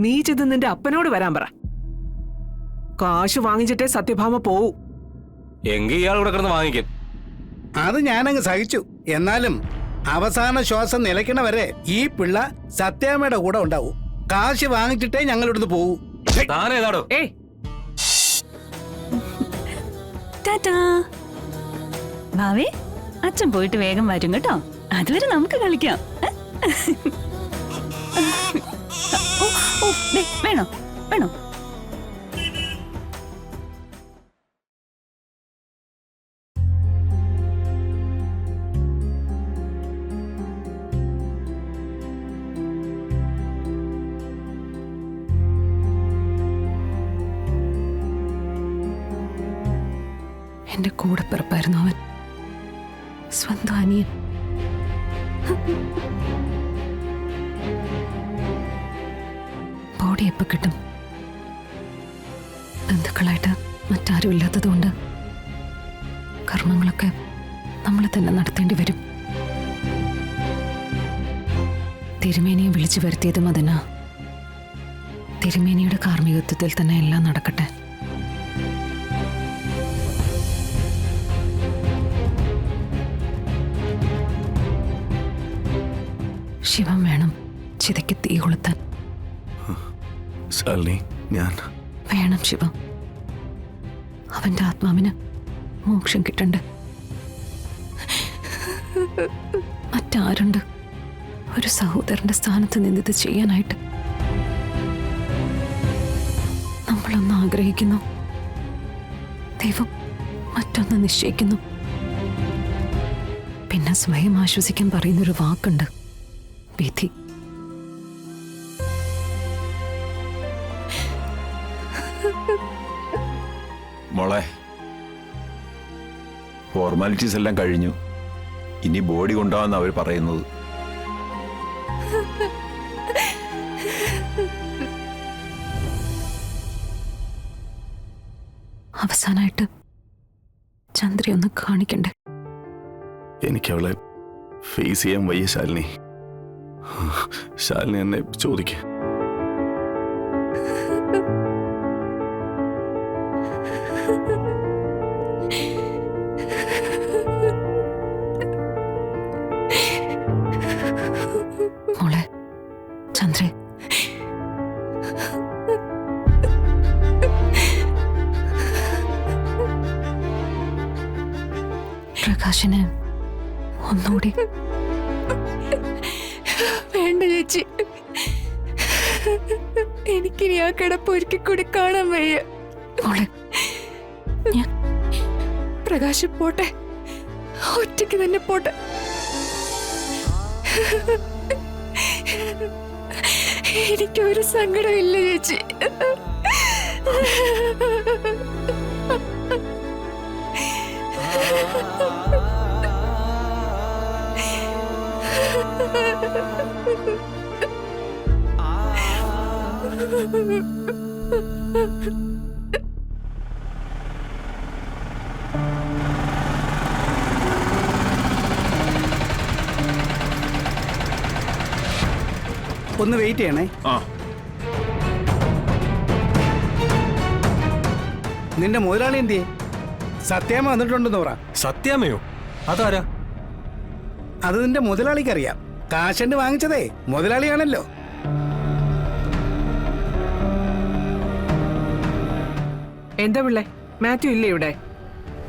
നീ ചെന്ന് നിന്റെ അപ്പനോട് വരാൻ പറ. കാശ് വാങ്ങിച്ചിട്ടേ സത്യഭാമ പോവൂ. എങ്കിൽ ഇയാൾ ഇവിടെ കിടന്ന് വാങ്ങിക്കും. അത് ഞാനങ്ങ് സഹിച്ചു. എന്നാലും അവസാന ശ്വാസം നിലയ്ക്കണവരെ ഈ പിള്ള സത്യാമ്മയുടെ കൂടെ ഉണ്ടാവും. കാശ് വാങ്ങിച്ചിട്ടേ ഞങ്ങൾ ഇവിടുന്ന് പോവൂ. താനേതാടോ? ഭാവി, അച്ഛൻ പോയിട്ട് വേഗം വരും കേട്ടോ. അതുവരെ നമുക്ക് കളിക്കാം. വേണോ വേണോ? എന്റെ കൂടെ പിറപ്പായിരുന്നു അവൻ, സ്വന്തം അനിയൻ. ബോഡി എപ്പോ കിട്ടും? ബന്ധുക്കളായിട്ട് മറ്റാരും ഇല്ലാത്തതുകൊണ്ട് കർമ്മങ്ങളൊക്കെ നമ്മൾ തന്നെ നടത്തേണ്ടി വരും. തിരുമേനിയെ വിളിച്ചു വരുത്തിയതും അതിനാ. തിരുമേനിയുടെ കാർമ്മികത്വത്തിൽ തന്നെ എല്ലാം നടക്കട്ടെ. ശിവം വേണം ചിതയ്ക്ക് തീ കൊളുത്താൻ. ഞാൻ വേണം ശിവം. അവന്റെ ആത്മാവിന് മോക്ഷം കിട്ടണ്ടേ? മറ്റാരുണ്ട് ഒരു സഹോദരന്റെ സ്ഥാനത്ത് നിന്നിത് ചെയ്യാനായിട്ട്? നമ്മളൊന്ന് ആഗ്രഹിക്കുന്നു, ദൈവം മറ്റൊന്ന് നിശ്ചയിക്കുന്നു. പിന്നെ സ്വയം ആശ്വസിക്കാൻ പറയുന്നൊരു വാക്കുണ്ട്, വിധി. മോളെ, ഫോർമാലിറ്റീസ് എല്ലാം കഴിഞ്ഞു. ഇനി ബോഡി കൊണ്ടുപോകാന്ന് അവർ പറയുന്നത്. അവസാനായിട്ട് ചന്ദ്രയെ ഒന്ന് കാണിക്കണ്ടേ? എനിക്കവളെ ഫേസ് ചെയ്യാൻ വയ്യ ശാലിനി. ശാലിനി എന്നെ ചോദിക്ക. മോളെ ചന്ദ്രേ, പ്രകാശന് ഒന്നുകൂടി. വേണ്ട ചേച്ചി, എനിക്കിനി ആ കിടപ്പ് ഒരിക്കൽ കൂടി കാണാൻ വയ്യ. മോളെ, പ്രകാശ് പോട്ടെ, ഒറ്റയ്ക്ക് തന്നെ പോട്ടെ. എനിക്കൊരു സങ്കടമില്ല ചേച്ചി. ഒന്ന് വെയിറ്റ് ചെയ്യണേ. നിന്റെ മുതലാളി എന്തിയെ? സത്യാമ്മ വന്നിട്ടുണ്ടെന്ന് പറ. സത്യാമ്മയോ? അതാരാ? അത് നിന്റെ മുതലാളിക്കറിയാം. കാശണ്ട് വാങ്ങിച്ചതേ മുതലാളിയാണല്ലോ. എന്താ പിള്ളേ, മാത്യു ഇല്ലേ ഇവിടെ?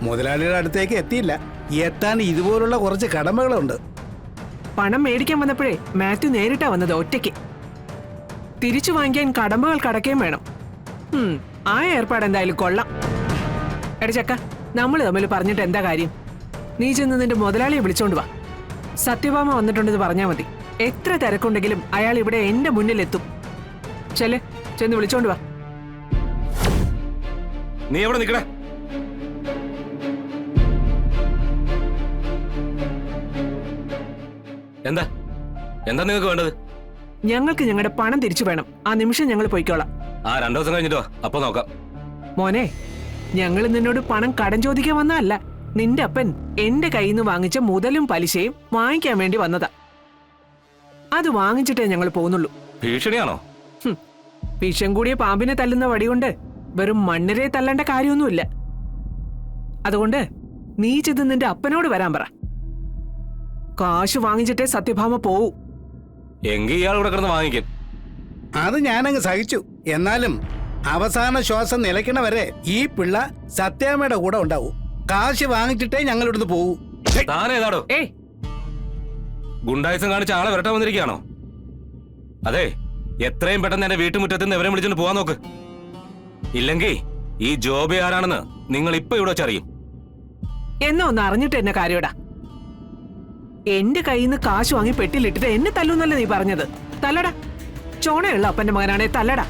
മുതലാളിയുടെ അടുത്തേക്ക് എത്തിയില്ല. എത്താൻ ഇതുപോലുള്ള കുറച്ച് കടമകളുണ്ട്. പണം മേടിക്കാൻ വന്നപ്പോഴേ മാത്യു നേരിട്ടാ വന്നത്, ഒറ്റയ്ക്ക്. തിരിച്ചു വാങ്ങിക്കാൻ കടമകൾ കടക്കുകയും വേണം. ആ ഏർപ്പാട് എന്തായാലും കൊള്ളാം. എടാ ചക്ക, നമ്മൾ തമ്മിൽ പറഞ്ഞിട്ട് എന്താ കാര്യം? നീ ചെന്ന് നിന്റെ മുതലാളിയെ വിളിച്ചോണ്ട് വാ. സത്യഭാമ വന്നിട്ടുണ്ടെന്ന് പറഞ്ഞാൽ മതി. എത്ര തിരക്കുണ്ടെങ്കിലും അയാൾ ഇവിടെ എന്റെ മുന്നിലെത്തും. ചെന്ന് വിളിച്ചോണ്ട് വാ. നീ എവിടെ നിൽക്കണേ? എന്താ എന്താ നിങ്ങൾക്ക് വേണ്ടത്? ഞങ്ങൾക്ക് ഞങ്ങളുടെ പണം തിരിച്ചു വേണം. ആ നിമിഷം ഞങ്ങൾ പോയിക്കോളാം. 2 ദിവസം കഴിഞ്ഞിട്ടോ, അപ്പൊ നോക്കാം. മോനെ, ഞങ്ങൾ നിന്നോട് പണം കടം ചോദിക്കാൻ വന്നതല്ല. നിന്റെ അപ്പൻ എന്റെ കയ്യിൽ നിന്ന് വാങ്ങിച്ച മുതലും പലിശയും വാങ്ങിക്കാൻ വേണ്ടി വന്നതാ. അത് വാങ്ങിച്ചിട്ടേ ഞങ്ങൾ പോകുന്നുള്ളൂ. ഭീഷണിയാണോ? വിഷം കൂടിയ പാമ്പിനെ തല്ലുന്ന വടികൊണ്ട് വെറും മണ്ണിരെ തല്ലേണ്ട കാര്യമൊന്നുമില്ല. അതുകൊണ്ട് നീ ചെന്ന് നിന്റെ അപ്പനോട് വരാൻ പറ. കാശ് വാങ്ങിച്ചിട്ടേ സത്യഭാമ പോവൂ. എങ്കിൽ ഇയാൾ ഇവിടെ കിടന്ന് വാങ്ങിക്കും. അത് ഞാനങ്ങ് സഹിച്ചു. എന്നാലും അവസാന ശ്വാസം നിലയ്ക്കണവരെ ഈ പിള്ള സത്യാമ്മയുടെ കൂടെ ഉണ്ടാവും. കാശ് വാങ്ങിച്ചിട്ടേ ഞങ്ങൾ ഇവിടുന്ന് പോകൂ. താനേതാടോ ഏയ്, ഗുണ്ടായുസം കാണിച്ച ആളെ വരട്ടാൻ വന്നിരിക്കുകയാണോ? അതെ, എത്രയും പെട്ടെന്ന് എന്റെ വീട്ടുമുറ്റത്ത് നിന്ന് ഇവരെ വിളിച്ചോണ്ട് പോവാൻ നോക്ക്. ഇല്ലെങ്കിൽ ഈ ജോബി ആരാണെന്ന് നിങ്ങൾ ഇപ്പൊ ഇവിടെ വെച്ചറിയും. എന്നാ ഒന്ന് അറിഞ്ഞിട്ട് എന്നെ കാര്യടാ. എന്റെ കയ്യിൽ നിന്ന് കാശ് വാങ്ങി പെട്ടിലിട്ടിട്ട് എന്നെ തല്ലൂന്നല്ലേ നീ പറഞ്ഞത്? തല്ലടാ. ചോണയുള്ള അപ്പന്റെ മകനാണെ തല്ലടാ.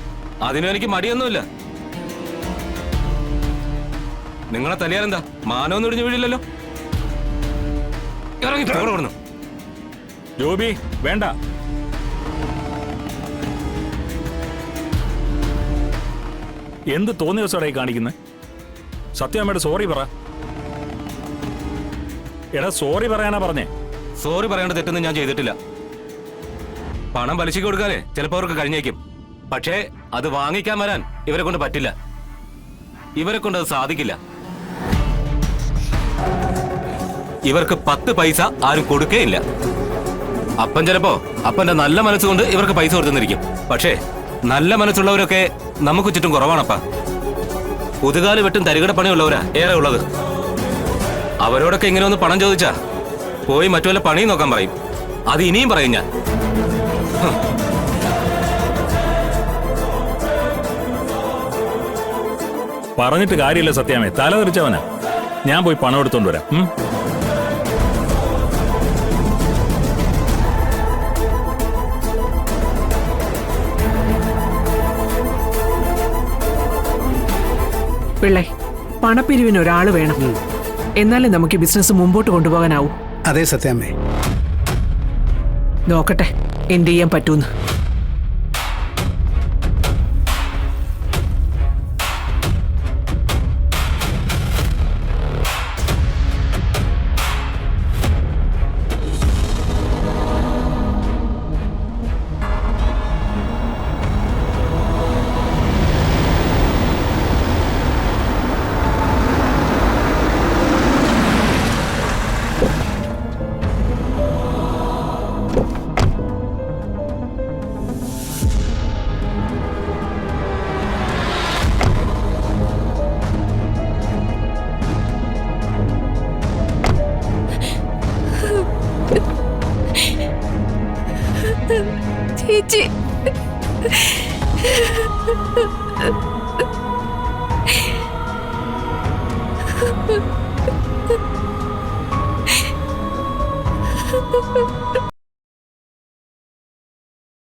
അതിനും എനിക്ക് മടിയൊന്നുമില്ല. നിങ്ങളെ തലിയാലെന്താ മാനൊന്നും ഇടിഞ്ഞു വീഴില്ലല്ലോ. ഇറങ്ങി പോകണം. ജോബി വേണ്ട. എന്ത് തോന്നിയ ദിവസമായി കാണിക്കുന്നത്? സത്യമ്മയുടെ സോറി പറ. എടാ സോറി പറയാനാ പറഞ്ഞേ. സോറി പറയേണ്ട തെറ്റൊന്നും ഞാൻ ചെയ്തിട്ടില്ല. പണം പലിശയ്ക്ക് കൊടുക്കാതെ ചിലപ്പോൾ അവർക്ക് കഴിഞ്ഞേക്കും. പക്ഷേ അത് വാങ്ങിക്കാൻ വരാൻ ഇവരെ കൊണ്ട് പറ്റില്ല. ഇവരെ കൊണ്ട് അത് സാധിക്കില്ല. ഇവർക്ക് 10 പൈസ ആരും കൊടുക്കേയില്ല. അപ്പൻ ചിലപ്പോ അപ്പന്റെ നല്ല മനസ്സുകൊണ്ട് ഇവർക്ക് പൈസ കൊടുത്തുന്നിരിക്കും. പക്ഷേ നല്ല മനസ്സുള്ളവരൊക്കെ നമുക്ക് ചുറ്റും കുറവാണപ്പാ. പുതുകാല് വെട്ടും തരികട പണിയുള്ളവരാ ഏറെ ഉള്ളത്. അവരോടൊക്കെ ഇങ്ങനെ ഒന്ന് പണം ചോദിച്ചാ പോയി മറ്റു വല്ല പണിയും നോക്കാൻ പറയും. അത് ഇനിയും പറയും ഞാൻ. പറഞ്ഞിട്ട് കാര്യമില്ല സത്യാമേ, തല തെറിച്ചവനാ. ഞാൻ പോയി പണം എടുത്തോണ്ട് വരാം. പിള്ളേ, പണപ്പിരിവിന് ഒരാള് വേണം. എന്നാലേ നമുക്ക് ബിസിനസ് മുമ്പോട്ട് കൊണ്ടുപോകാനാവൂ. അതെ സത്യാമ്മേ. നോക്കട്ടെ എന്ത് ചെയ്യാൻ പറ്റൂന്ന്. ചേച്ചി